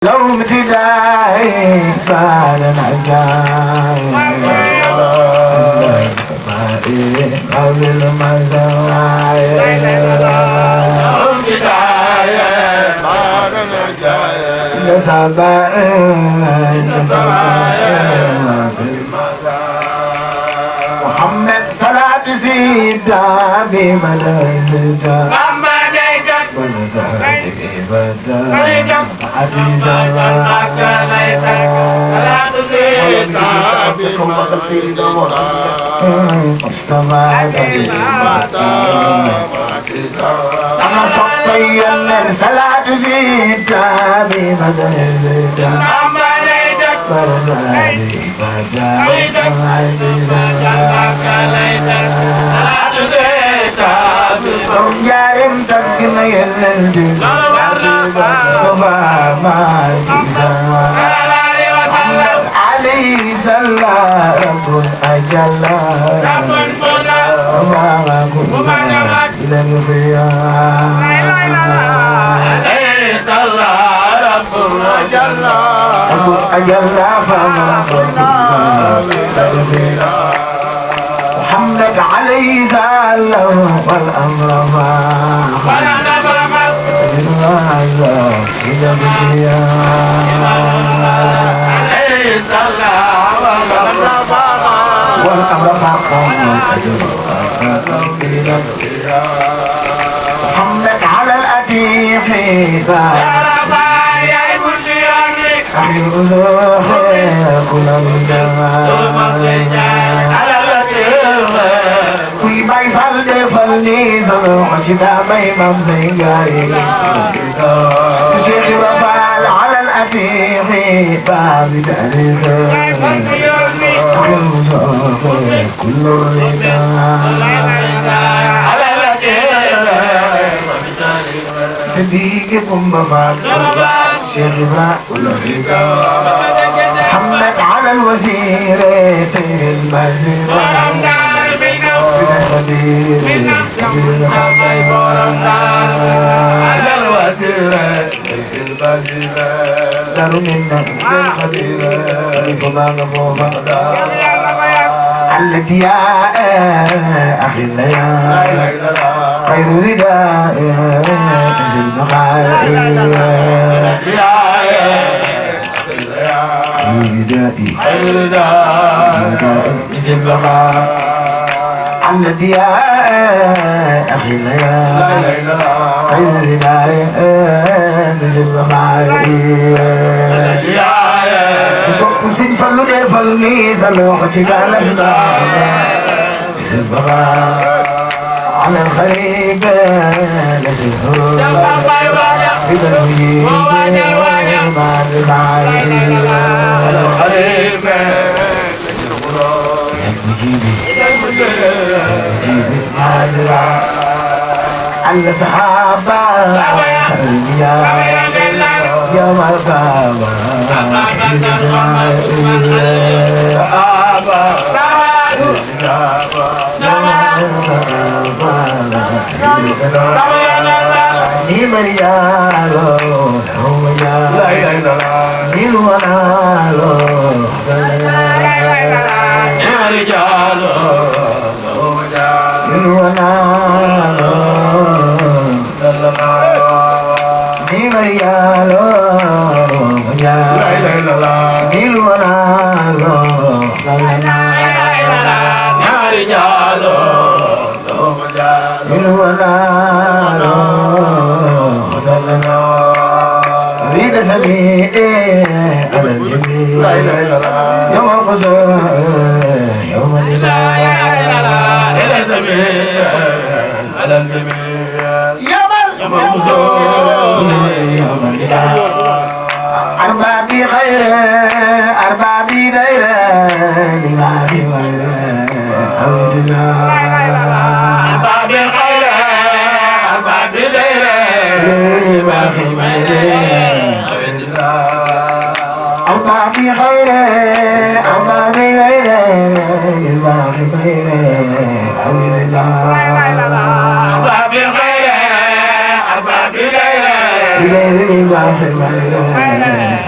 لو ابتدائي فالنجاي قبل ما زواي لو ابتدائي فالنجاي لسبائي محمد صلاة زيدا بمدى أنا صطيا من صلاة زيدا بمدى جارم تبكي يلندي صبا ما محمد علي صلى رب أجل وما كنا إلى القيام علي صلى رب أجل أجل فما كنا إلى القيام محمد علي صلى والأمر ما محمد على الأتيح يا ربا يا ابن دياني أخي الأزوح كل من على الأتيح في باي فلدي صدق شدا باي ممزيغاي شيخ وفال على الأتيح باب دارك كل الرضا على الأتيح صديق بمبا شيخ الرضا محمد على الوزير سير المزيد على الوزير دار منا الخبير فما نفوما التي يا أخي الليالي خير رداء زل مقاعي خير رداء زل مقاعي الذي يا أخي الليالي خير رداء زل مقاعي وسين فلو دير فلني سلو خشيك على زل مقاعي على الخريب نزل إذا الوجيه ما الخعيب على الخريب على الصحابة يا مرحبا ni Marialo, la ilaha ni Luanalo, ni Marialo, ni Luanalo, ni Marialo, la ilaha ni Luanalo, ni Marialo. Ilwanalo, dalalo, rida sabi alal jami, yom alqusa, yom alilaya, rida sabi alal jami, yom alqusa, yom alilaya, arbabi khayra, arbabi daira, limahi khayra, alhamdulillah. أربع في غيره أربع في غيره أربع في غيره حول الله أربع في غيره أربع في غيره غير أربع في غيره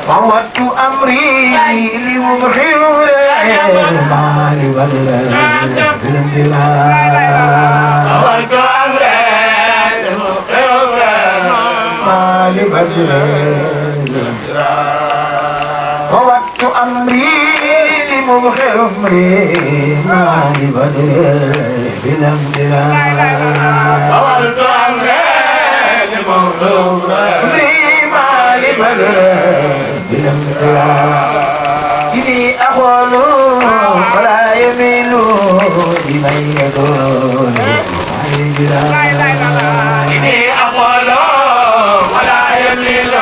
فوضت أمري لمبخير مالي والله فوضت أمري مالي فوضت أمري لمبخير مالي بلم فوضت أمري إني أقول ولا يميل لمن يقول إني أقول ولا يميل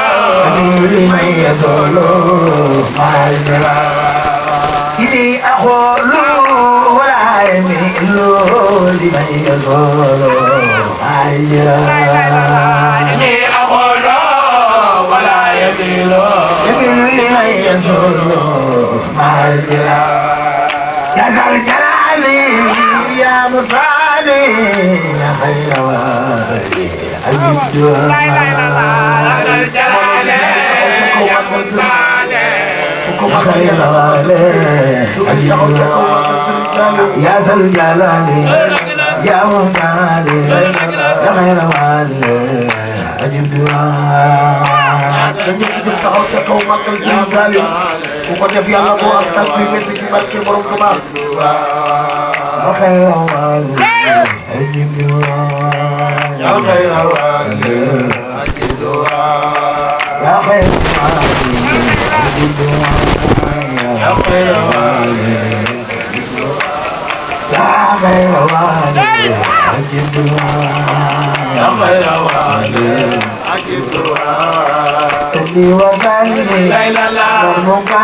لمن يقول إني أقول ولا يميل لمن يقول إني أقول ولا يميل لمن يزول مع الجلال يا ذا الجلال يا مفادي يا خير والي الجوال يا ذا الجلال يا مفادي يا خير والي يا ذا الجلال يا مفادي يا خير والي أجب dañu ko taxaw ca kaw màggal ci Saliou ku ko def yàlla boo am tal bi métti ci barke borom Tuubaa ya xayra waali ya xayra waali ya xayra waali ya xayra waali ya xayra waali يا خير والي صلي وسلم لا اله الا الله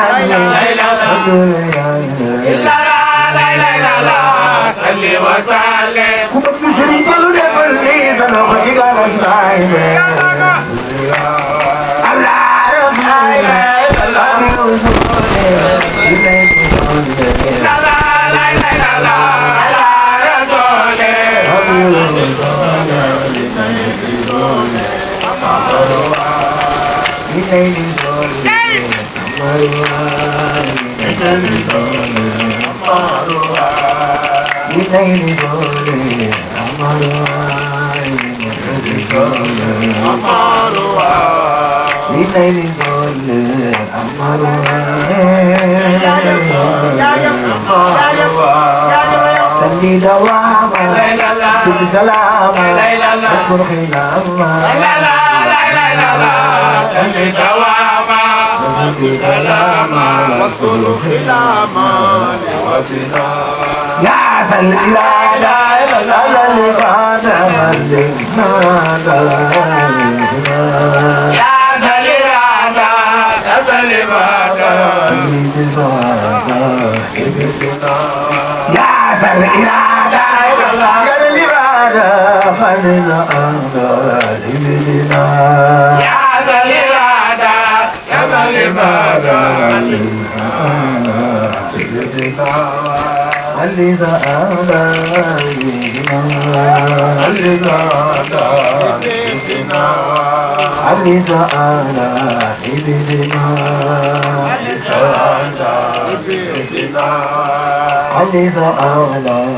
لا اله الا الله صلي وسلم كنت شريف الدفلي سنوخي قال اسمعي الله رسول الله لا لا لا لا لا لنيل ظل سلي دواما سل سلاما اذكر خلاما سلي دواما سلاما واذكر خلاما لوطنا يا سل إرادة على الإرادة ملكنا يا سل إرادة يا سل إرادة يا سل إرادة يا الإرادة خلنا أنظالنا يا سل إرادة يا سل إرادة اللذا آلائنا اللذا آلائنا اللذا آلائنا اللذا آلائنا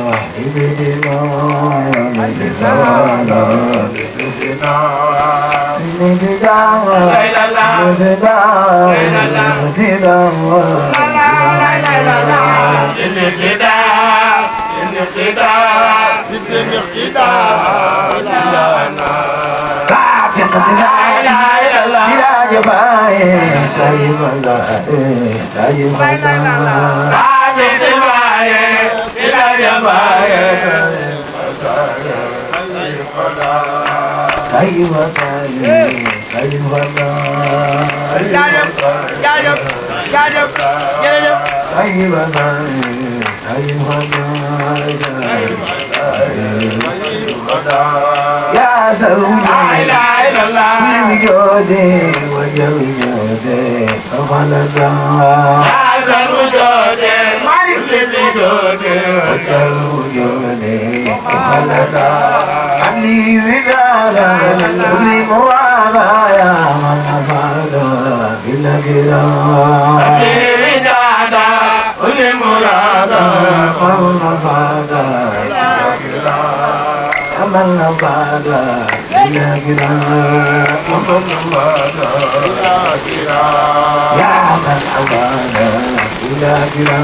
يا سلام من جودي وجودي خلدا يا سلوجودي مالك لجودي وجودي خلدا علي وزادا كل مرادا يا من فادا بلا كلا ودادا كل مرادا من فادا من فادا بلا كلا يا من أبانا بلا كلا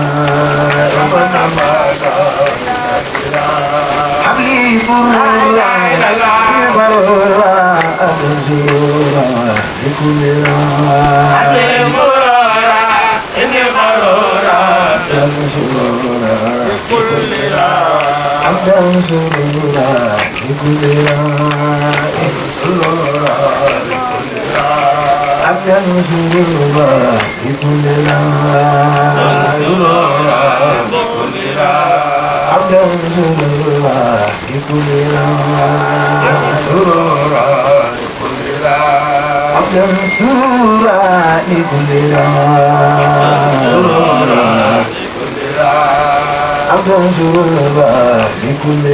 حبيب الله برا أبزورا بكل حبيب مرارا إني غرورا أبزورا كل لا عبدا سرورا بكل عبدا سرورا بكل عبدا سرورا بكل عبدا سرورا لكل عبدا سرورا لكل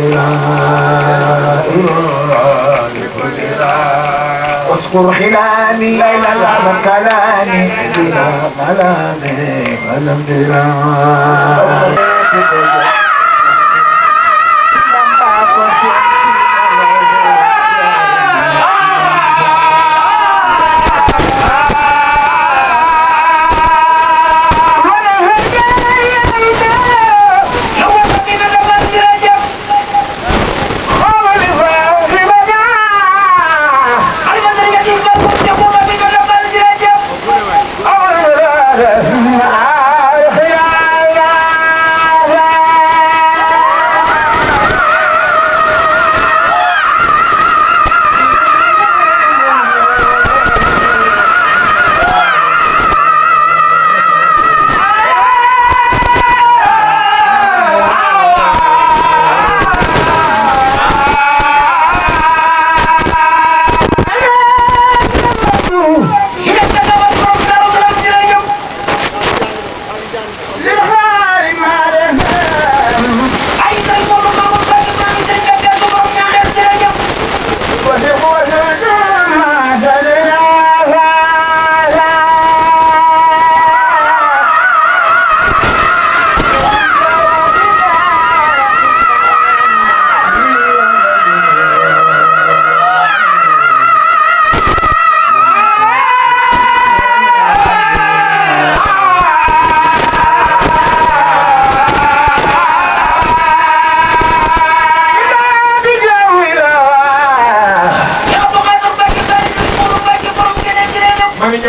واذكر حلالي لما كلاني بلا ملامي ولم ترى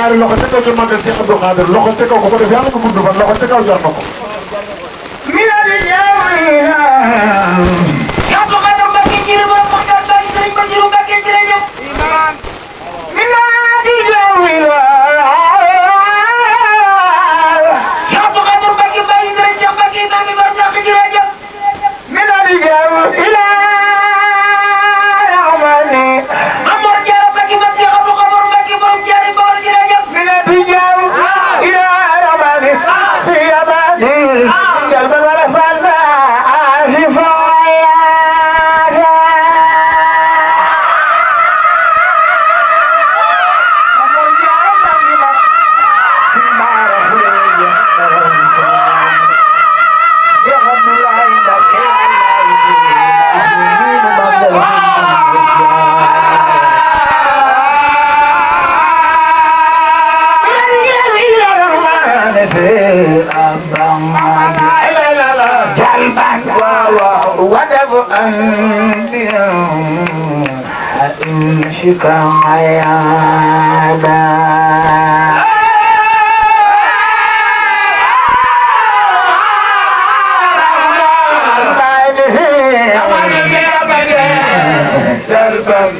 ñaari loxo ca kaw ci magal Cheikh Abdou Khadir loxo ca kaw ko ko def yàlla ko gudd fan loxo ca kaw jar na ko شكا حيانا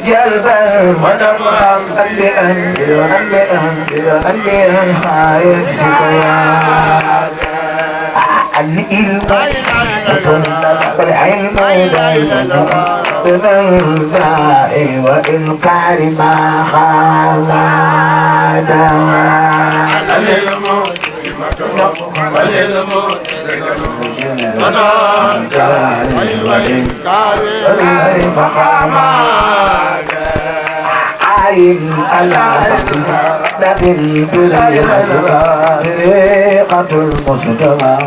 جلبا أنبئا حياتك يا العلم والعلم من الداعي والإنكار ما خالدا العلم والعلم من الداعي والإنكار ما خالدا عين على طريقة المصطفى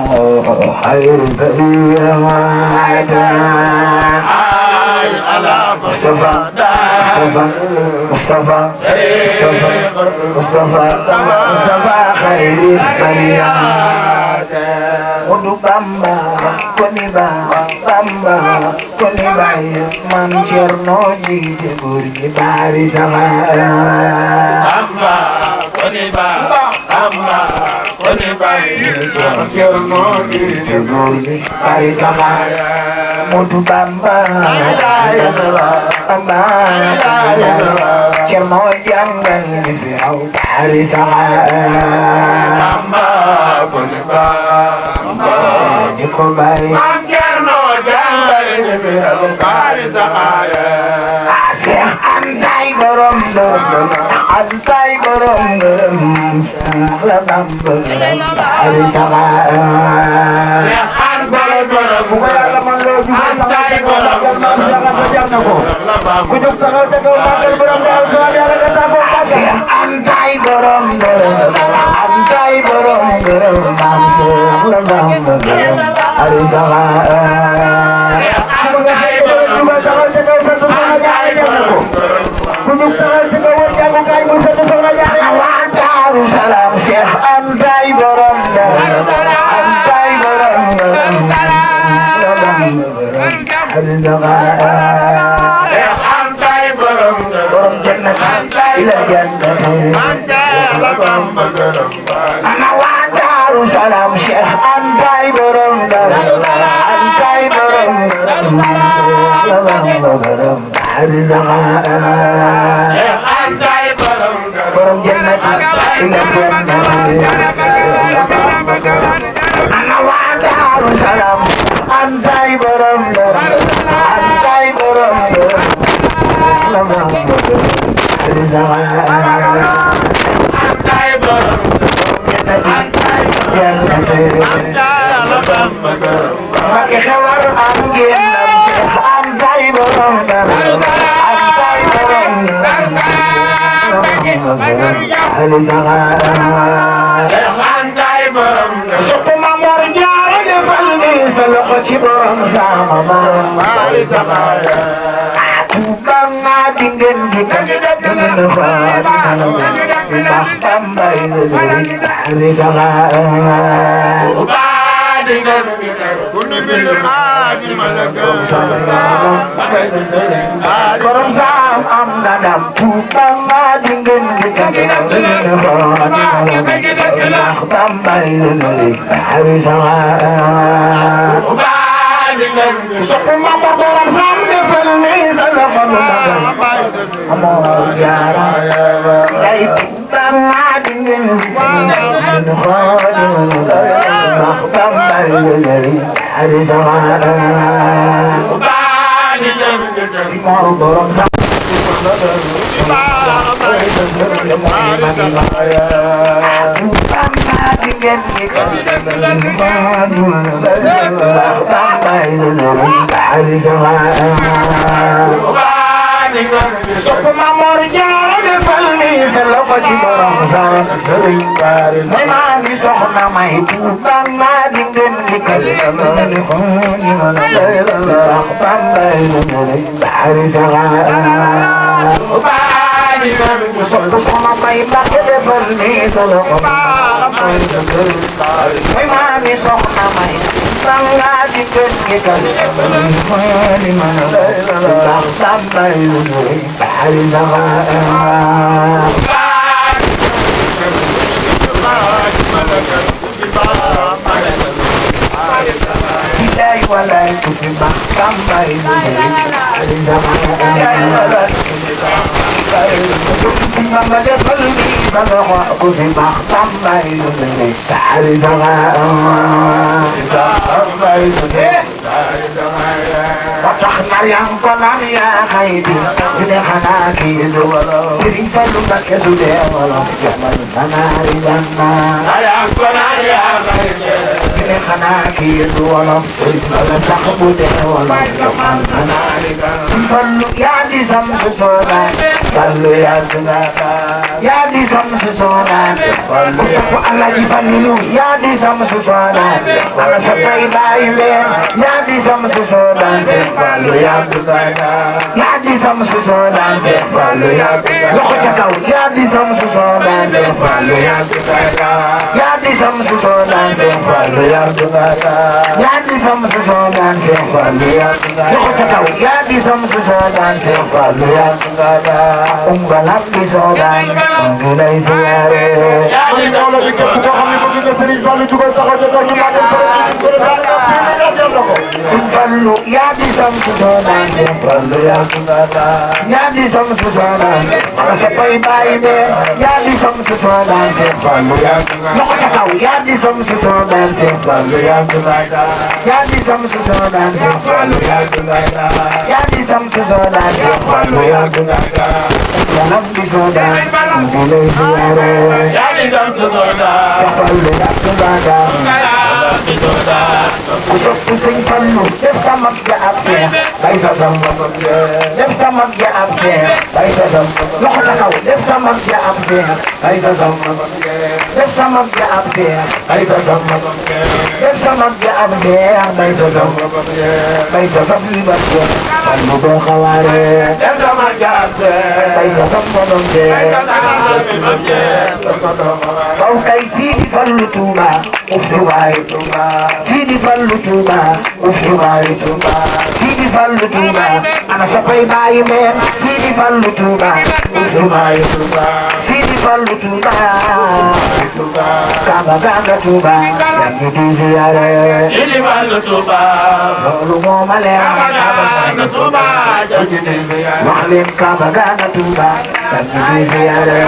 خير برية مصطفى خير برية Bamba koni bayi man Cerno ji jebur ji bari sama Bamba koni bayi man Cerno ji jebur ji bari sama Mudu Bamba Cerno jangan difirau bari sama Bamba koni bayi man Cerno jangan difirau bari sama Antai borom la Bamba bari sama Antai borom Salam Syekh Antai borom ila ana wa Daaru Salaam Syekh Antai borom Antai borom jannat ila ana wa Daaru Salaam Antai borom Antai borom Maki khawar angin Syekh Antai borom Antai borom Antai borom Sopo Mamor Jaara defal ni saloko ci borom sama borom bari sabaya Banga dingen kita dengan tambah ini hari sama. borom saam am nga ndam Tuuba ma dingin tambay hari sama sopp ma borom saam defal ni sa loxo nu magal amoo jaara day Tuuba ma dingin tambay hari sama Mor borom saam sopp ma Mor Jaara defal ni sa loxo ci borom saam may maa ngi soxna may Tuuba ma dingeen di kal ni xooni mana soxna may Mbàkke defal ni sa loxo may maa ngi soxna may Banga di gën di kal ni xooni mana Ilay walay tukiba kambay Mama defal ni baloxo kukiba kambay Watax Mariam ko naan yaa xaydi dine xanaa kii du Sëriñ Fallu Mbakke du dee wala jamal banaari janna Mariam ko naan yaa xaydi dine xanaa kii du wala Sëriñ Fallu sax bu dee wala jamal banaari janna Sëriñ Fallu yaa di sam su soodaan Fallu yaa dunga yaa di sam su soodaan Fallu sax Alaaji Fallu yaa di sam su soodaan ana sa fay baay leen yaa di sam su soodaan Fallu yaa dunga yaa di sam su soodaan Fallu yaa dunga loxo ca kaw yaa di sam su soodaan Fallu yaa dunga yaa di sam su soodaan Fallu yaa dunga yaa di sam su soodaan Fallu yaa dunga loxo ca kaw yaa di sam su soodaan Fallu yaa dunga umbalam di soodaan ngi lay siyaare yaa di sam su soodaan Sëriñ Fallu dugal taxaw ca kaw ñu magal Sëriñ Fallu yaa di sam su soodaan Fallu yaa dunga yaa di sam su soodaan ana sa pay baay be yaa di sam su soodaan Fallu yaa dunga loxo ca kaw yaa di sam su soodaan Fallu yaa dunga yaa di sam su soodaan Fallu yaa dunga yaa di sam su soodaan Fallu yaa dunga umbalam di soodaan ngi lay siyaare yaa di sam su soodaan Fallu yaa dunga ku sopp Sëñ Fallu def sa mag ja ab seex bay sa sam def sa mag ja ab seex bay sa sam loxo ca kaw def sa mag ja ab seex bay sa sam def sa mag ja ab seex bay sa sam def sa mag ja ab seex bay sa sam bay sa sam li ba seex Fallu doo xawaare def sa mag ja ab seex bay sa sam modom seex kaw kay Sidi Fallu Tuuba uf du waay Tuuba Sidi Fallu Tuuba uf du waay Tuuba Sidi Fallu Tuuba ana soppay baay meen Sidi Fallu Tuuba uf du waay Tuuba Sidi Fallu Tuuba Kaaba Ganga Tuuba yangi di ziyaare Sidi Fallu Tuuba loolu moo ma leer Kaaba Ganga Tuuba yangi di ziyaare wax leen Kaaba Ganga Tuuba yangi di ziyaare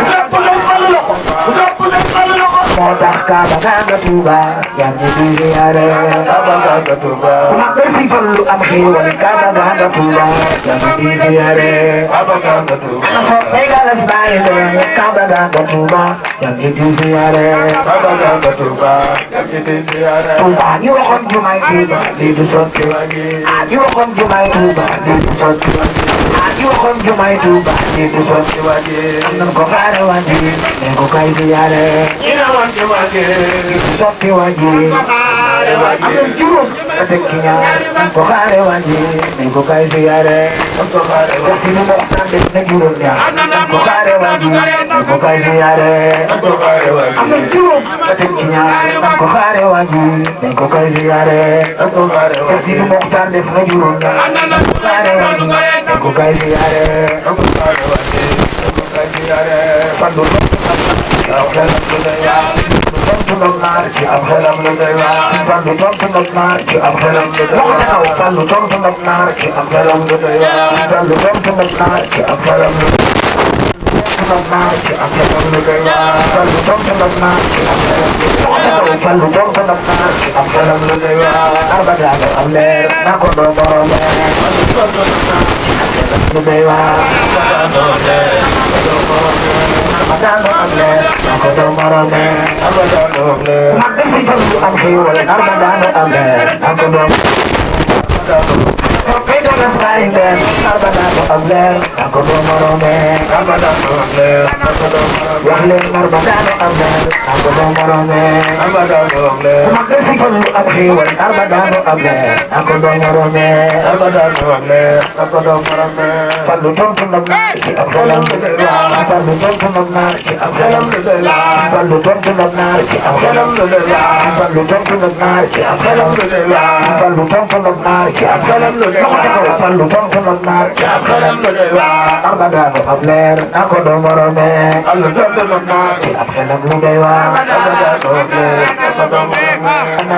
moo tax Kaaba Ganga Tuuba yangi di ziyaare Kaaba Ganga Tuuba ku mag Sëriñ Fallu am xéewal Kaaba Ganga Tuuba yangi di ziyaare Kaaba Ganga Tuuba ana soppay galas baay leen Kaaba Ganga Tuuba yangi di ziyaare Kaaba Ganga Tuuba yangi di ziyaare Tuuba ñi waxoon jumaay Tuuba lii du sotti ñi waxoon jumaay Tuuba lii du sotti ñi ki waxoon jumaay Tuuba di du sotti waje am nan ko xaare waje ne ko kay ziyaare ñi nga woon ci waje di du sotti waje xaare waje am nan juróom ka teg ci ñaar nan ko xaare waje ne ko kay ziyaare am ko xaare te si nu waxtaan def na juróom ñaar nan ko xaare waje ne ko kay ziyaare am ko xaare waje am nan juróom ka teg ci ñaar nan ko xaare waje ne ko kay ziyaare am ko xaare te waje si nu waxtaan def na juróom ñaar nan ko xaare waje ne ko kay ziyaare am ko xaare waje am ko kay ziyaare Fandu tontu nag naar ci ab xelam lu doy waar Fandu tontu nag naar ci ab xelam lu doy waar Fandu tontu nag naar ci ab xelam lu doy waar Fandu tontu nag naar ci ab xelam lu doy waar Fandu tontu nag naar ci ab xelam lu doy waar Fandu tontu nag naar ci ab xelam lu doy waar arba daal am leer na ko doo borom lu doy waar Armadano am leer na ko doo borom mag si fan du am xéewal Armadano am leer na ko doo Peter is flying there, Armadano am leer na ko doo borom Armadano am leer na ko doo borom wax leen Armadano am leer na ko doo borom Armadano am leer mag si fan du am xéewal Armadano am leer na ko doo borom Armadano am leer na ko doo borom Fallu tontu nag naar ci ab xelam lu doy waar Fallu tontu nag naar ci ab xelam lu doy waar Fallu tontu nag naar ci ab xelam lu doy waar Fallu tontu nag naar ci ab xelam lu doy waar Fallu tontu nag naar ci ab xelam lu doy waar Fallu tontu nag naar ci ab xelam lu doy waar Armadano am leer na ko doo morome Fallu tontu nag naar ci ab xelam lu doy waar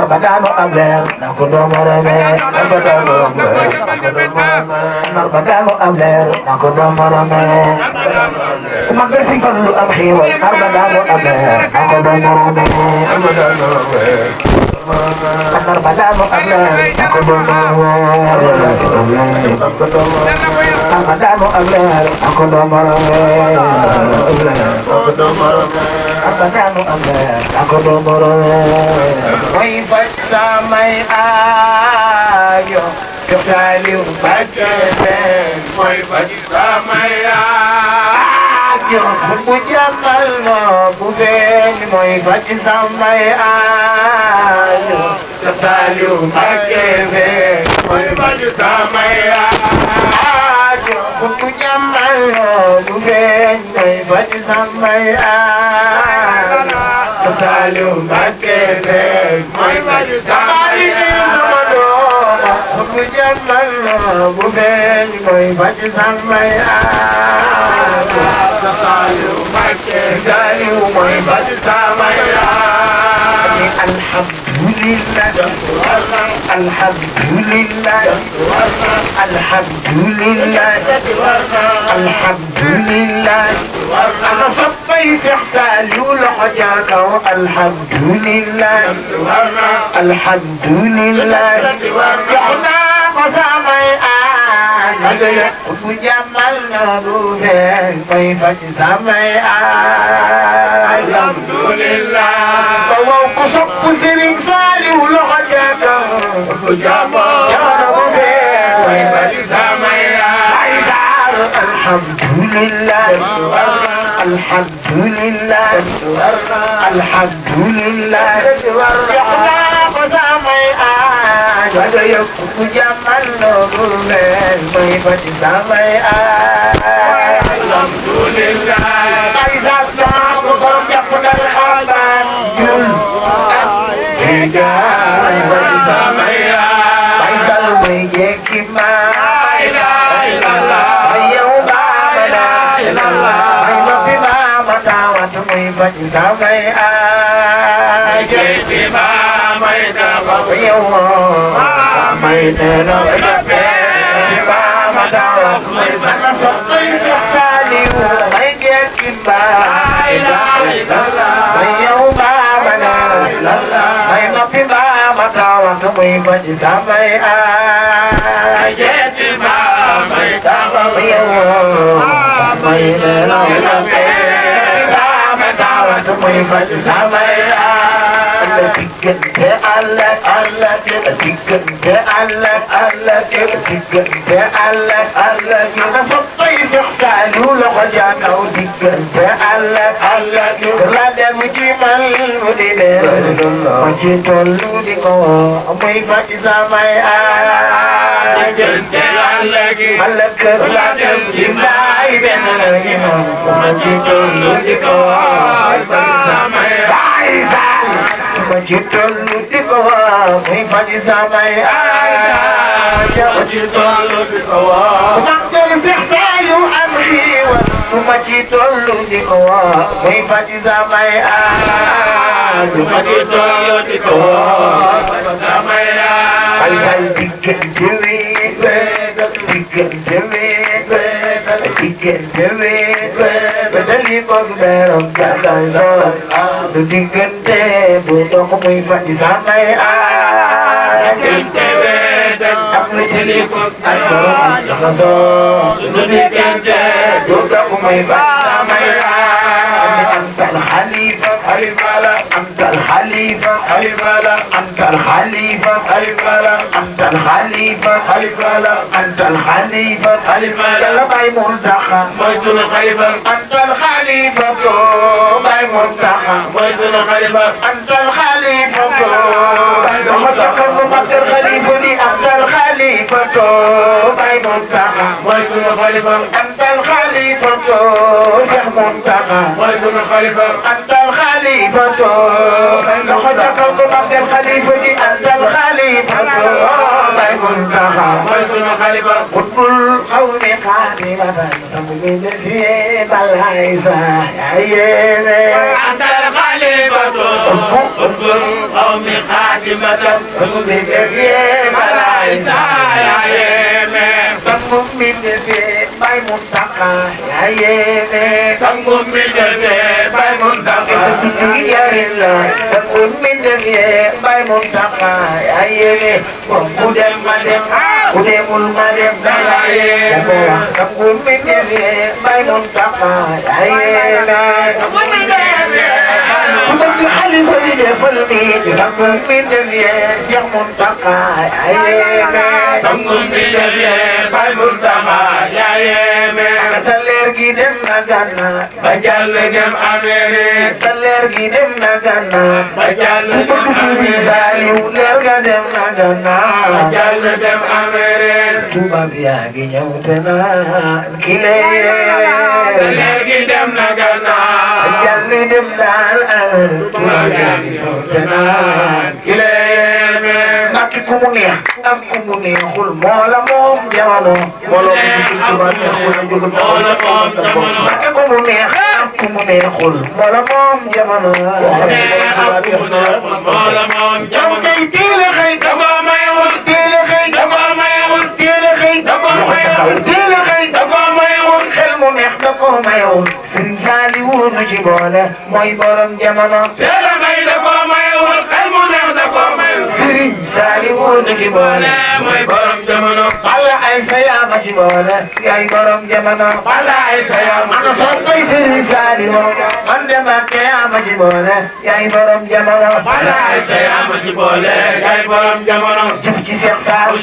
Armadano am leer na ko doo borom Armadano am leer na ko doo morome Armadano am leer na ko doo borom Armadano am leer na ko doo morome mag si Fallu am xéewal Armadano am leer na ko doo morome Armadano am leer Armadano am leer na ko doo morome Armadano am leer na ko doo morome Armadano am leer na ko doo morome mooy faj samay aajo jox Saliou Mbacké mooy faj samay aajo bu jàmmal no bu feeñ mooy faj samay aajo jox Saliou Mbacké mooy faj samay aajo bu jàmmal no bu feeñ mooy faj samay aajo jox Saliou Mbacké mooy faj samay bu jàmmal no bu feeñ mooy faj samay aajo Saliou Mbacké Saliou mooy faj samay alhamdulillah alhamdulillah alhamdulillah alhamdulillah ana soppay Seex Saliou loxo ca kaw alhamdulillah alhamdulillah jox naa ko samay aajo bu jàmmal na bu feeñ mooy faj samay aajo alhamdulillah waaw ku sopp Sëriñ Saliou loxo ca kaw bu jàmmal jamono bu feeñ mooy faj samay alhamdulillah alhamdulillah alhamdulillah jox naa ko samay aajo bu jàmmal na bu feeñ mooy faj samay aajo alhamdulillah ay sax naa ko borom jàpp ndal xabaar jul ay faj samay ay sal may jekki maa ay yow baaba naa ay noppi baaba taawat muy faj samay aajo yow may neena baaba taawat muy ana soppay Seex Saliou may jekki maa ay yow baaba naa ay noppi baaba taawat muy faj samay aajo yow may neena baaba taawat muy faj samay aajo diggante Allah diggante Allah diggante Allah ana sopp Cheikh Saliou loxo ja kaw diggante Allah la dem ci man mu di leen ma ci tollu di ko muy fa ci samay diggante Allah gi Allah kër la dem ci may benn la ci moom ma ci tollu di ko muy fa ci samay ma ci tollu di ko muy fa ci samay ma ci tollu di ko Cheikh Saliou am xiiwal ma ci tollu di ko muy fa ci samay ma ci tollu di ko muy fa ci samay ay say diggante wi dali ko berom gàttal du diggante bu dox muy fa ci samay diggante am na ci li ko ak sunu diggante du dox muy fa ci samay antal xalifa antal xalifa antal xalifa antal xalifa antal xalifa yàlla bay Muntaxa mooy sunu xalifa antal xalifa to bay Muntaxa mooy sunu xalifa antal xalifa to dama taxaw nu matal xalifa di antal xalifa to bay Muntaxa mooy sunu xalifa antal xalifa to Seex Muntaxa mooy sunu xalifa antal xalifa to dama taxaw nu matal xalifa di antal xalifa to bay Muntaxa mooy sunu xalifa qutbul qawmi qaadimatan sambil fi balaysa ayene antal xalifatu qutbul qawmi xaadimatan sambil fi balaysa ayene sangu min fi bay Muntaxa ayene sangu mi defe bay Muntaxa yarilla sangu min fi bay Muntaxa ayene ku dem ma dem ku demul ma dem sangu min fi bay Muntaxa ayene bëgg xalifa bi defal ni sangu min fi Seex Muntaxa ayene sangu mi defe bay Muntaxa ayene sa leer gi dem na Gànnaar ba jàll dem Amérique sa leer gi dem na Gànnaar ba jàll dem bëgg Sëriñ Saaliw leer ga dem na ba Gànnaar jàll dem Amérique tubaab yaa ngi ñëw te naan ki lee sa leer gi dem na Gànnaar jàll dem daal tubaab yaa ngi ñëw te naan ki lee ndax ku mu neex ak ku mu neexul moo la moom jamono mbooloo mi ci tubaab neexul a jóg moo la moom jamono ndax ku mu neex ak ku mu neexul moo la moom jamono moo la moom jamono tey teel a xëy da koo mayewul teel a xëy da koo mayewul teel a xëy da koo mayewul teel a xëy da koo mayewul xel mu neex da koo mayewul Sëriñ Saaliwu nu ci boole mooy borom jamono teel a xëy da koo mayewul xel mu neex da koo mayewul Sëriñ Saaliwu nu ci boole mooy borom jamono Alla ay sa yaa ma ci boole yaay borom jamono walaay sa yaam ana soppay Sëriñ Saaliwu man de Mbàkke yaa ma ci boole yaay borom jamono walaay sa yaam ci boole yaay borom jamono jëf ci Seex Saal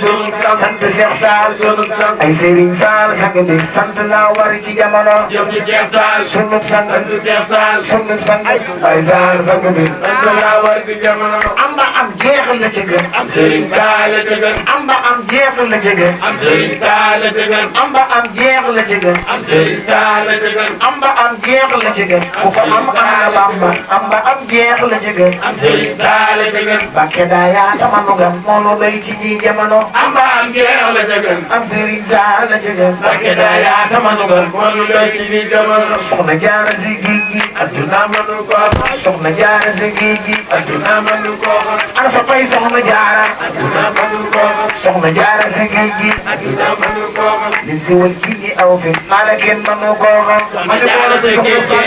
sant Seex Saal sunu sang ay Sëriñ Saal sang bi sant naa war ci jamono jëf ci Seex Saal sunu sang sant Seex Saal sunu sang ay Saal sang bi sant laa war ci jamono am ba am jeexal la ci gën am Sëriñ Saal la ca gën am ba am jeexal la ci gën am Sëriñ Saal la ca gën am ba am jeexal la ci gën am Sëriñ Saal la ca gën am ba am jeexal la ci gën ku ko am na Bamba am ba am jeexal la ci gën am Sëriñ Saal la ca gën Mbàkke daa yaa sama nugam moo nu doy ci ji jamono am ba am jeex la ca gën am Sëriñ Saal la ci gën Mbàkke daa yaa sama nugal moo nu doy ci biir jamono soxna Jaara si géej gi adduna mënu ko soxna Jaara si géej gi adduna mënu ko ana sa pay soxna Jaara adduna mënu ko soxna Jaara si géej gi adduna mënu ko li si wal ci ñi aw fi maa la kenn mënu koo xam Soxna Jaara si géej gi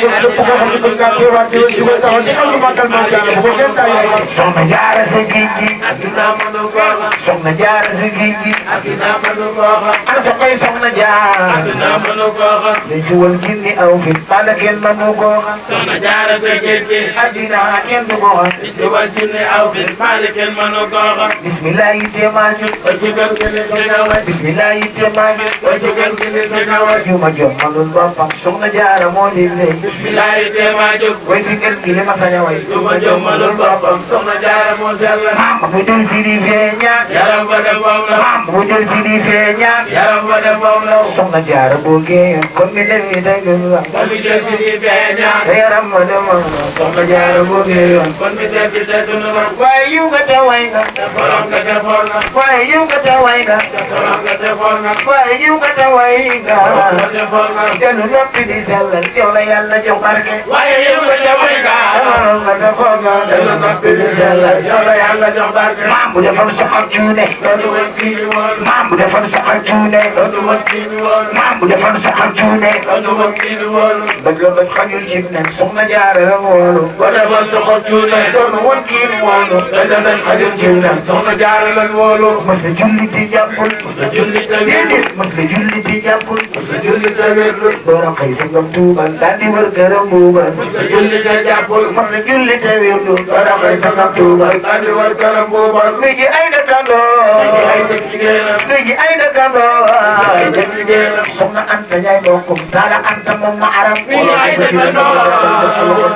soxna Jaara si géej gi adduna mënu ko soxna Jaara si géej gi addina mënu koo xam ana sa koy soxna jaar addina mënu koo xam li si woon jinni aw fi bala kenn mënu koo xam soxna jaara sa géej gi addina kenn du ko xam li si wal jinne aw fi maali kenn mënu koo xam bismillah yi teemaa jóg ba ci gën gi li sa kaway bismillah yi teemaa jóg ba ci gën gi li sa kaway juma jom manul boppam soxna jaara moo di lay bismillah yi teemaa jóg way fi gën gi li ma sañ a way juma jommalul boppam soxna jaara moo sell maam bu jël si di feeñaa yaram ba def moom la maam bu jël si di feeñaa yaram ba def moom la soxna jaara boo géeyam kon mi demee dëgg la ba mi del si di feeñaa te yaram ma demoon soxna jaara boo géeyam kon mi del si dëgg na la waaye yiw nga te way nga te borom nga defoon na waaye yiw nga te way nga te borom nga defoon na waaye yiw nga te way nga nga defoon na jëlu noppi di sellal yow la yàlla jox barke waaye yow nga defoon nga defaroon nga defoon nga jëlu noppi di sellal yow la yàlla jox barke maam bu defoon soxal cuune loolu woon kii bi woon maam bu defoon soxal cuune loolu woon kii bi woon maam bu defoon soxal cuune loolu woon kii bi woon bëgg la bëgg xajul ci nen soxna jaara la woolu ba defoon sa xol cuune doon woon kii ni woolu te defoon xajul ci nen soxna jaara lan woolu mos la julli di jàppul sa julli te wérlu déedéet mos la julli di jàppul sa julli te wérlu door a xëy si ngam tuubal daal di wër këram buubal sa julli te jàppul mos la julli te wérlu door a xëy si ngam tuubal daal di war këram boobal nuy ji ay dëkkandoo ay dëkk jigéenam nuy ji ay dëkkandoo ay dëkk jigéenam soxna Anta Njaay bokkum taala Anta moom ma aram ay dëkkandoo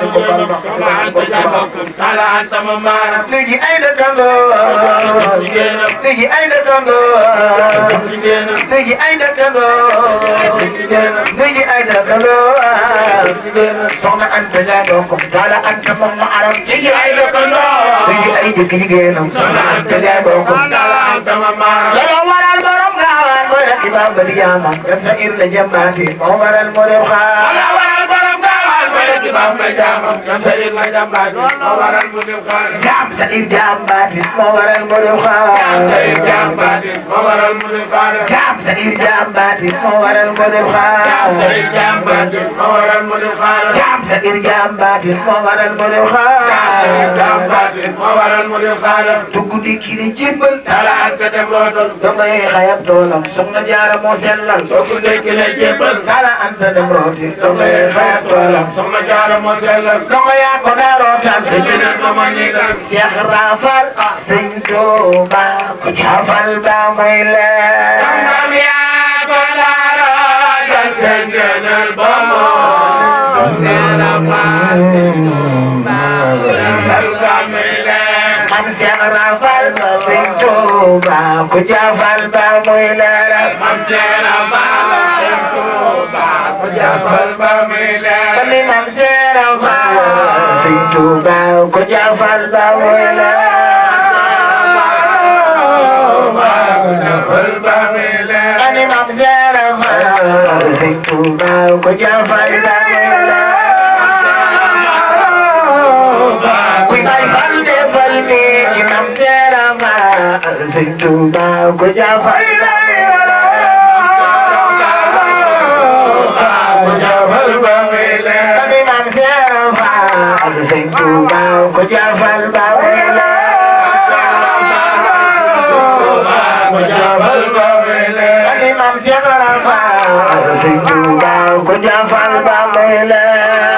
soxna Anta Njaay bokkum taala Anta ma maaram nuy ji ay dëkkandoo jigéenam nuy ji ay dëkkandoo jigéenam nuy ji ay dëkkandoo jigéenam nuy ji ay dëkkandoo jigéenam soxna Anta Njaay bokkum taala Anta moom ma aram ay dëkkandoo nuy ji ay jëkk jigéenam soxna Anta Njaay bokkum taala Anta ma maaram lala waral borom gaawaan mooy rek imaam ba di jaamam def sa ir la jëmbaati moo waral moo def xaar ala waral borom gaawaan mooy rek imaam ba jaamam jam sa ir la jàmbaati moo waral mu def xaar jaam sa ir jàmbaati moo waral moo def xaar jam sa ir jàmbaati moo waral mu def xaar jaam sa ir jàmbaati moo waral moo def xaar jam sa ir jàmbaati moo waral mu def xaar jaam sa ir jàmbaati moo waral moo def jam sa ir xaar jàmbaati moo waral mu def xaar dugg di kii di jébbal taala Anta dem rootal dangay xayab toolam soxna jaara moo sellal kooku ndekki lay jébbal taala Anta dem rooti dangay dangay xayab xayab toolam toolam soxna jaara moo sellal dongo yaa ko daa rootal sa jeneen ba ma ñuy dal Cheikh Rafal Sëñ Tuuba ko jafal ba muy leer Maam yaa ko daara dal seen gënal ba moo seera faal Sëñ Tuuba jafal ba muy leer am Cheikh Rafal Sëñ Tuuba ko jafal ba muy leer Maam seera faal Sëñ Tuuba ko jafal ba muy leer kani mam Cheikh Rafal Sëñ Tuuba ko jafal ba muy leer ko jafal ba muy leer kani mam Cheikh Rafal Sëñ Tuuba ko jafal ba muy leer kuy bay fal defal ni ci mam Cheikh Rafal Sëñ Tuuba ko jafal ba muy leer ko jafal ba muy leer kani mam Cheikh Rafal Sëñ Tuuba ko jafal ba muy leer ko jafal ba muy leer kani mam Cheikh Rafal Sëñ Tuuba ko jafal ba muy leer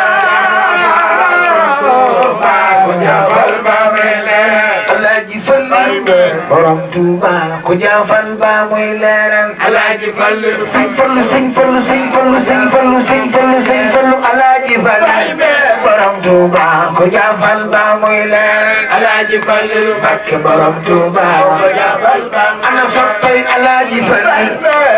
ko jafal ba muy leer Alaaji Fallu borom Tuuba ko jafal ba muy leeral Alaaji Fallu Sëñ Fallu Sëñ Fallu Sëñ Fallu Sëñ Fallu Sëñ Fallu Sëñ Fallu Alaaji Fallu borom Tuuba ko jafal ba muy leeral Alaaji Fallu Mbakke borom Tuuba ko jafal ba ana soppay Alaaji Fallu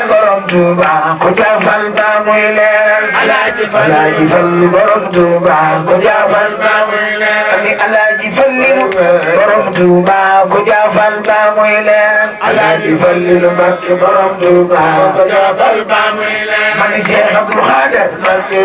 borom Tuuba ko jafal ba muy leeral Alaaji Alaaji Fallu borom Tuuba ko jafal ba muy leer ani Alaaji Fallu borom Tuuba ko jafal ba muy leeral Alaaji Fallu Mbakke borom Tuuba ko jafal ba muy leer mani Cheikh Abdou Khader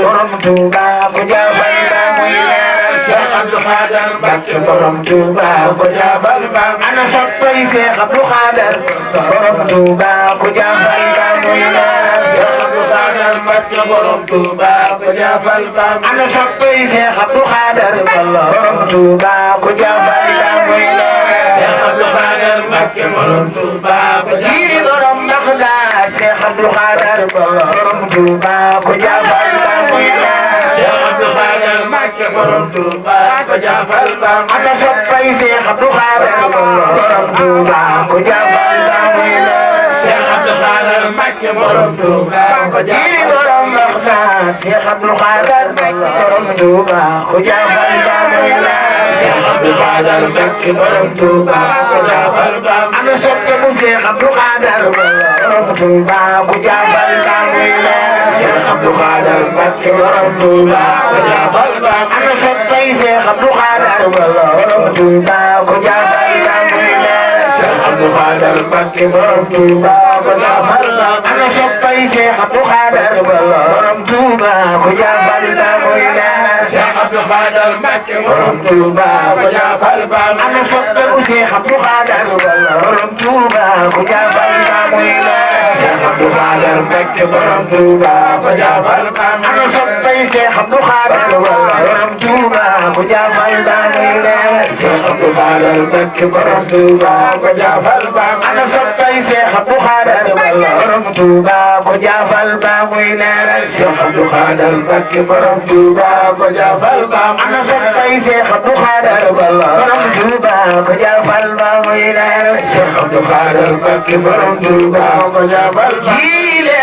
borom Tuuba ko jafal ba muy leeral Cheikh Abdou Khader Mbakke borom Tuuba ko jafal ba ana soppay Cheikh Abdou Khader borom Tuuba ko jafal ba muy leeral Cheikh Abdou Khader Mbakke borom Tuuba ko jafal ba ana soppay Cheikh Abdou Khader borom Tuuba ko jafal ba muy leeral Cheikh Abdou Khader Mbakke borom Touba ko jiili borom Baxdaad Cheikh Abdou Khadar borom Touba ko jaafal ba muy leer Cheikh Abdou Khadar Mbakke borom Touba ko jaafal ba ana soppay Cheikh Abdou Khadar borom Touba ko jaafal ba muy leer Cheikh Abdou Khadar Mbakke borom Touba ko jiili jaafal borom Baxdaad Cheikh Abdou Khadar borom Touba ko jaafal ba muy leer Cheikh Abdou Khadar Mbakke borom Touba ko jaafal ba ana soppe bu Cheikh Abdou Khadar borom Touba ko jaafal ba muy leer Cheikh Abdou Khadar Mbakke borom Touba ko jaafal ba ana soppay Cheikh Abdou Khadar borom Touba ko jaafal ba muy leer Cheikh Abdou Khadar Mbakke borom Touba ko jaafal ba ana soppay Cheikh Abdou Khadar borom Touba ko jaafal ba muy leer Cheikh Abdou Khadar Mbakke borom Touba ko jaafal ba ana soppe bu Cheikh Abdou Khadar borom Touba ko jaafal ba muy leer Cheikh Abdou Khadar Mbakke borom Touba ko jaafal ba ana soppay Cheikh Abdou Khadar borom Touba ko jaafal ba muy leer Cheikh Abdou Khadar Mbakke borom Touba ko jaafal ba ana soppay Cheikh Abdou Khadar borom Touba ko jaafal ba muy leer Cheikh Abdou Khadar Mbakke borom Touba ko jaafal ba ana soppay Cheikh Abdou Khadar borom Touba ko jaafal ba muy leer Cheikh Abdou Khadar Mbakke borom Touba ko jaafal ba jiile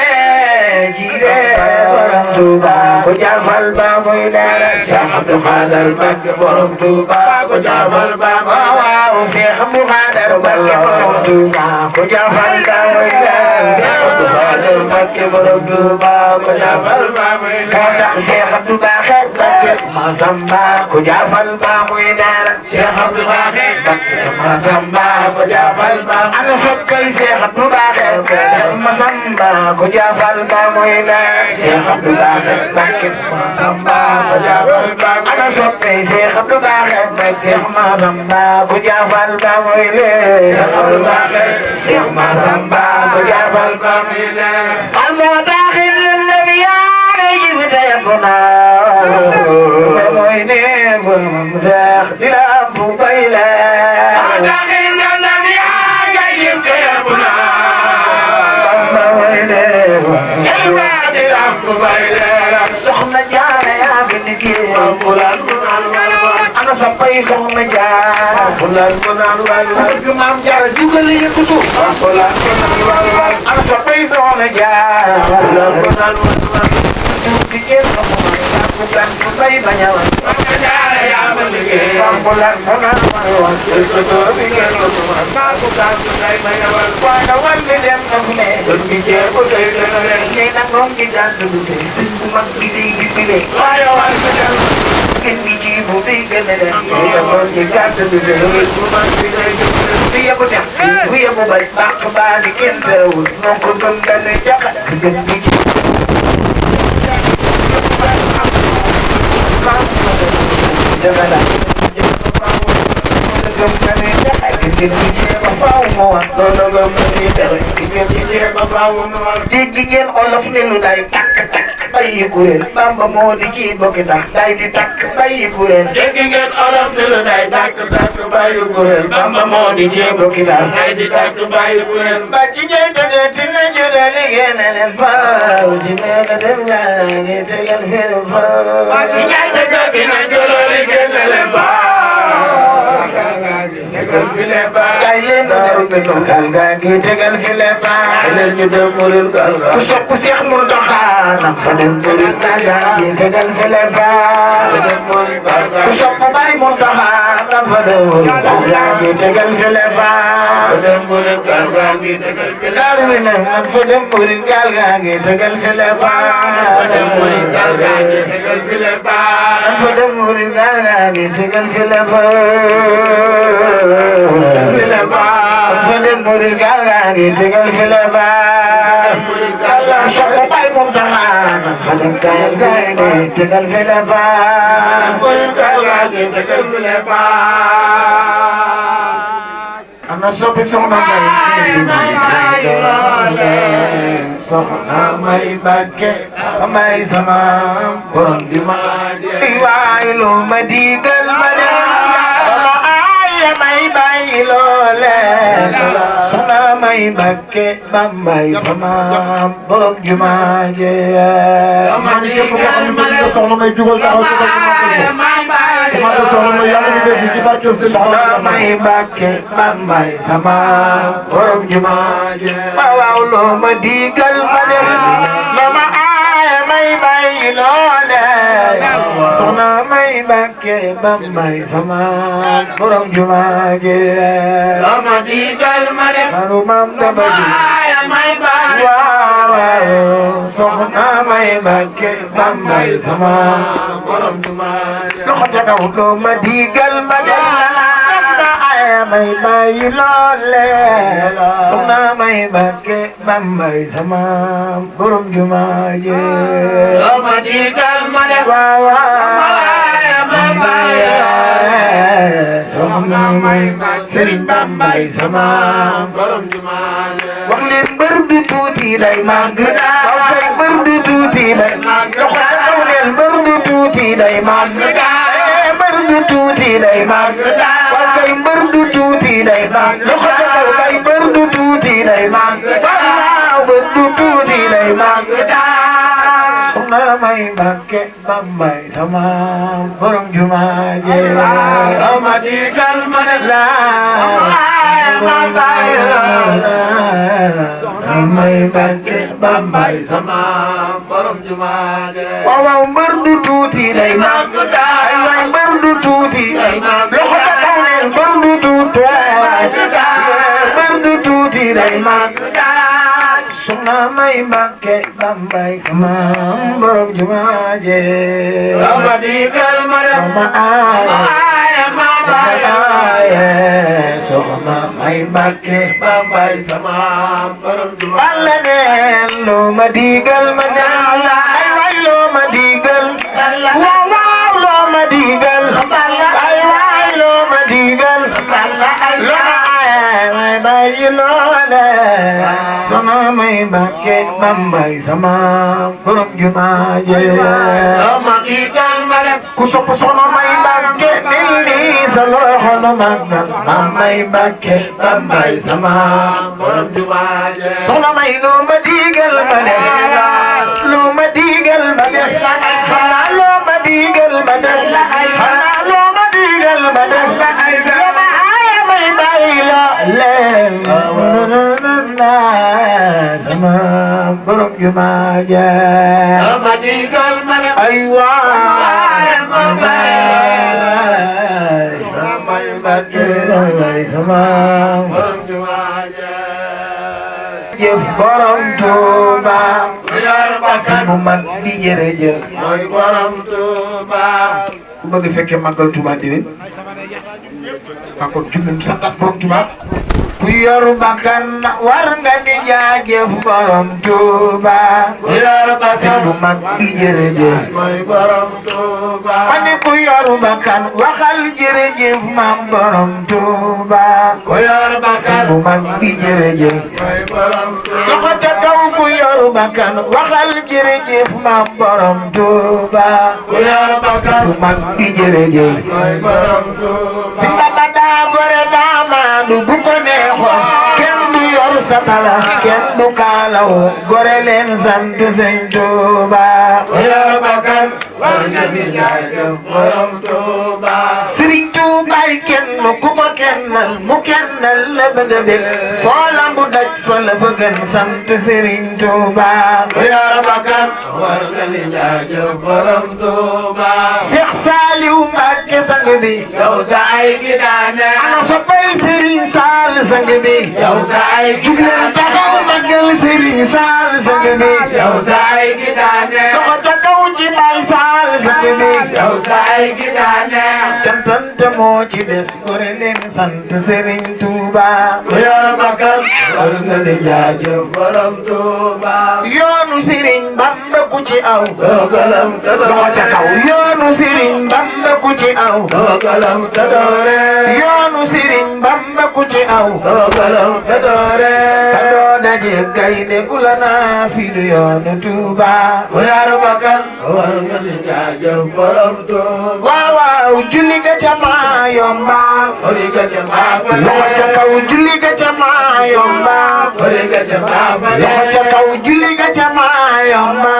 jiile borom Touba ko jaafal ba muy leer Cheikh Abdou Khadar Mbakke borom Touba ko jaafal ba waaw Cheikh Abdou Khadar borom Touba ko jaafal ba muy leer Cheikh Abdou Khadar Mbakke borom Touba ko jaafal ba muy moo leer tax Cheikh Abdou Baaxe Basse Masamba ko jaafal ba muy leer Cheikh Abdou Baaxe Basse Masamba ko jaafal ba ana soppay Cheikh Abdou Baaxe Basse Masamba ko jaafal ba muy leer Cheikh Abdou Baaxe Basse Masamba ko jaafal ba ana soppay Cheikh Abdou Baaxe Basse Masamba ko jaafal ba muy leer Cheikh Abdou Baaxe Cheikh Masamba ko jaafal ba muy leer المتاخر النبيان يجب تيقنا وموينين ومزاخ دلام فضيلة داخل النبيان يجب تيقنا وموينين ومزاخ دلام فضيلة سخنا جانا يا بنتي أنا صبي سخنا جانا مام جارة جوغل يكتو أنا صبي سخنا جانا Pikir bukan sampai banyak Pampulan benar marwan Panawan bidang kami Nenang rong kita dulu Umat pilih Biji putih kenal kita dulu Dia punya Dia mau balik tak kembali terus Nongkrong dan jaga Biji Jigéen olof ne lu day takk takk bàyyi kuréel Bamba moo di kii bokki tax day di takk bàyyi kuréel Jigéen olof ne lu day takk takk bàyyi kuréel Bamba moo di kii bokki tax day di takk bàyyi kuréel ba ci jey tege tina jude liggéey na leen faaw ci meega dem naa ngi tegal fil faaw ba ci jey tege tina jude liggéey na leen faaw tegal file faaw kay leen ñu dem benn gal gaa ngi tegal file faaw leen ñu dem murid gal gaa ku sopp Seex Muntaxa nam fa dem murid gal gaa ngi tegal file faaw dem murid gal gaa ku sopp Baay Muntaxa nam fa dem murid gal gaa ngi tegal file faaw dem murid gal gaa ngi tegal file Daaru Minam nam fa dem murid gal gaa ngi tegal file faaw dem murid gal gaa ngi tegal file faaw nam fa dem murid gal gaa ngi tegal file faaw file faaw fa dem murid gal gaa ngi tegal file faaw murid gal gaa sopp Baay Muntaxa nam fa dem gal gaa ngi tegal file faaw murid gal gaa ngi tegal file faaw am na soppi soxna soxna may Mbàkke may sama borom di ma May waay lu ma diital ma dem ba ma ay may bàyyi loole soxna may Mbakke Bambay sama borom jumaa je man képp koo xam ne bëgg nga soxna may jugal taxaw ci ko soxna may yàlla ñu def ci barke soxna may Mbakke Bambay sama borom jumaa je waaw loo ma digal ma def loo ma aaye may bàyyi loole soxna may Mbakke Bambay sama borom jumaa je loo ma digal ma def baru mam tabaji may bàyyi waaw soxna may Mbakke Bambay sama borom jumaa je loxo ca kaw loo ma digal ma def may bàyyi loole soxna may Mbakke Bambay sama borom jumaa je loo ma digal ma def waaw may bàyyi soxna may Serigne Bambay sama borom jumaa je wax leen mbër du tuuti day màgg waaw kay mbër du tuuti day màgg loxo ca kaw leen mbër du tuuti day màgg mbër du tuuti day màgg waaw kay mbër du tuuti day màgg loxo ca kaw kay mbër du tuuti day màgg waaw mbër du tuuti day màgg soxna may Mbakke Bambay sama borom jumaa je loo ma digal ma def soxna may Mbakke Bambay sama borom jumaa je waaw waaw mbër du tuuti day màgg ay waay mbër du tuuti day màgg loxo ca kaw leen mbër du tuuti mbër du tuuti day màgg soxna may Mbakke Bambay sama borom jumaa je loo ma digal ma def sama aaye soxna may Mbakke Bambay sama borom jumaa Balla neen loo ma digal ma def ay waay loo ma digal waaw waaw loo ma digal ay waay loo ma digal loo ma aaye may bàyyi loole soxna may Mbakke Bambay sama borom jumaa je loo ma digal ma def ku sopp soxna may Mbakke nil ni sa loxo nu màggal ma may Mbakke Bambay sama borom jumaa je soxna may loo ma digal ma def loo ma digal ma def xanaa loo ma digal ma def xanaa loo ma digal ma def loo ma aaye may bàyyi loole sama borom jumaa je loo ma digal ma def ay waay may Mbakke sama borom jumaa je jëf borom Tuuba ku yor bakkan mu mat di jërëjëf mooy borom Tuuba ku bëgg fekkee màggal Tuuba déwén waa kon jullum santat borom Tuuba ku yor bakkan war nga di jaajëf borom Tuuba ku yor bakkan mu mat di jërëjëf mooy borom Tuuba ma ne ku yor bakkan waxal jërëjëf maam borom Tuuba ku yor bakkan mu mat di jërëjëf mooy borom Tuuba loxo ca kaw ku yor bakkan waxal jërëjëf maam borom Tuuba ku yor bakkan ku mag di jërëjëf mooy borom Tuuba si mbaba daa gore daa maandu bu ko neexoon kenn du yor satala kenn du kaalaw gore leen sant Sëñ Tuuba ku yor bakkan war nga di jaajëf borom Tuuba Sëriñ Tuubaay kenn ku ko kennal mu kennal la bëgg a bég foo lambu daj fa la bëggan sant Sëriñ Tuuba ku yor bakkan war nga di jaajëf borom Tuuba Seex Saaliw Mbàkke sang bi yow sa ay gi daane ana soppay Sëriñ Saal sang bi yow sa ay gi jugleen taxaw magal Sëriñ Saal sang bi yow sa ay gi daane loxo ca kaw ci Baay Saal sang bi yow sa ay gi daane cantante moo ci des gore leen sant Sëriñ Tuuba ku yor bakkan war nga di jaajëf borom Tuuba yoonu Sëriñ Bamba ku ci aw dogalam te loxo ca kaw yoonu Sëriñ Bamba ku ci aw dogalam te doore yoonu Sëriñ Bamba ku ci aw dogalam te doore ka doo daje gaynde gu la naa fi du yoonu Tuuba ku yor bakkan war nga di jaajëf borom Tuuba waaw waaw julli ga ca yomba ori ga ca baafale loxo ca kaw julli ga ca maa yomba ori ga ca baafale loxo ca kaw julli ga ca maa yomba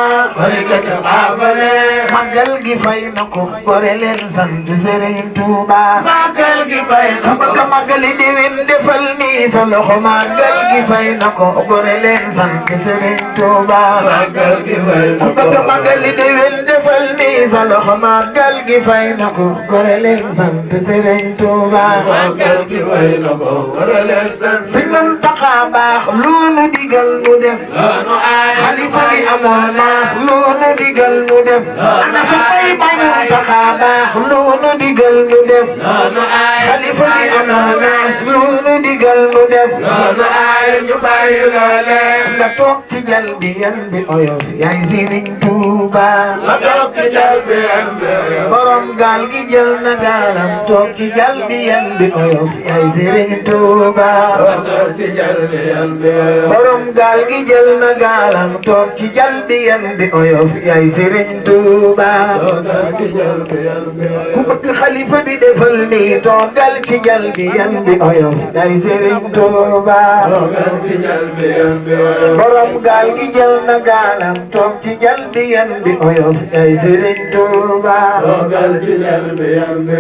ori ga ca baafale magal gi fay na ko gore leen sant Serigne Touba magal gi fay na ko bëgg magali déwén defal nii sa loxo magal gi fay na ko gore leen sant Serigne Touba magal gi fay na ko bëgg magali déwén defal nii sa loxo magal gi fay na ko gore leen sant Serigne Touba magal gi fay na ko gore leen sant Sëñ Muntaxa baax lu nu digal nu def loonu ay xalifa gi amoon maas lu nu digal nu def ana su may Sëñ Muntaxa baax lu nu digal nu def loonu ay xalifa gi amoon maas lu nu digal nu def loonu ay ñu bàyyi loole nga toog ci jal bi yan bi oyof yaay Sëriñ Tuuba nga toog ci jal bi yan bi borom gaal gi jël na gaalam toog ci jal bi yan bi oyof yaay Sëriñ Tuuba nga toog ci jal bi yan bi borom gaal gi jël na gaalam toog ci jal bi yan bi oyof yaay Sëriñ Tuuba nga toog ci jal bi yan bi ku bëgg xalifa bi defal nii toogal ci jal bi yan bi oyof yaay Sëriñ Tuuba nga ci jal bi yan bi borom gaal gi jël na gaalam toog ci jal bi yan bi oyof yaay Sëriñ Tuuba toogal ci jal bi yan bi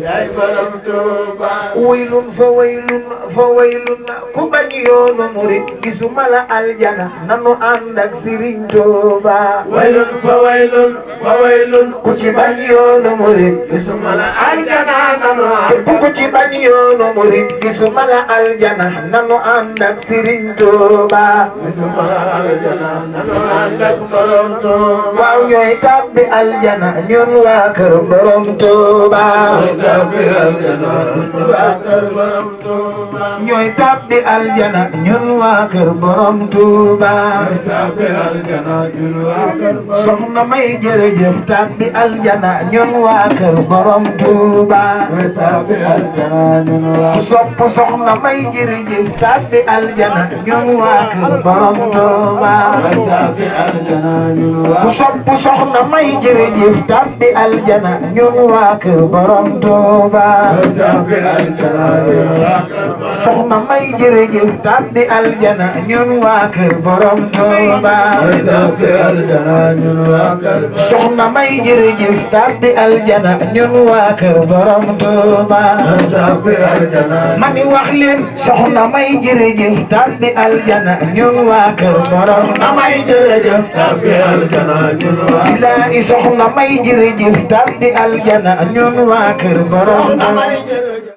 yaay borom Tuuba waylun fa waylun fa waylun ku bañ yoonu murit gisuma la aljana nanu ànd ak Sëriñ Tuuba waylun fa waylun fa waylun ku ci bañ yoonu murit gisuma la aljana nanu képp ku ci bañ yoonu murit gisuma la aljana nanu ànd ak Sëriñ Tuuba gisuma la aljana nanu ànd ak borom Tuuba waaw ñooy tàbbi aljana ñun waa kër borom Tuuba tàbbi aljana waa kër borom Tuuba ñooy tàbbi aljana ñun waa kër borom Tuuba tàbbi aljana ñun waa kër borom soxna may jërëjëf tàbbi aljana ñun waa kër borom Tuuba tàbbi aljana ñun waa ku sopp soxna may jërëjëf tàbbi aljana ñun waa kër borom Tuuba tàbbi aljana ñun waa ku sopp soxna may jërëjëf tàbbi aljana ñun waa kër borom Tuuba tàbbi aljana ñun waa kër borom soxna may jërëjëf tàbbi aljana ñun waa kër borom Tuuba tàbbi aljana ñun waa kër soxna may jërëjëf tàbbi aljana ñun waa kër borom Tuuba tàbbi aljana mani wax leen soxna may jërëjëf tàbbi aljana ñun waa kër borom may jërëjëf tàbbi aljana ñun waa bilaahi soxna may jërëjëf tàbbi aljana ñun waa kër borom may jërëjëf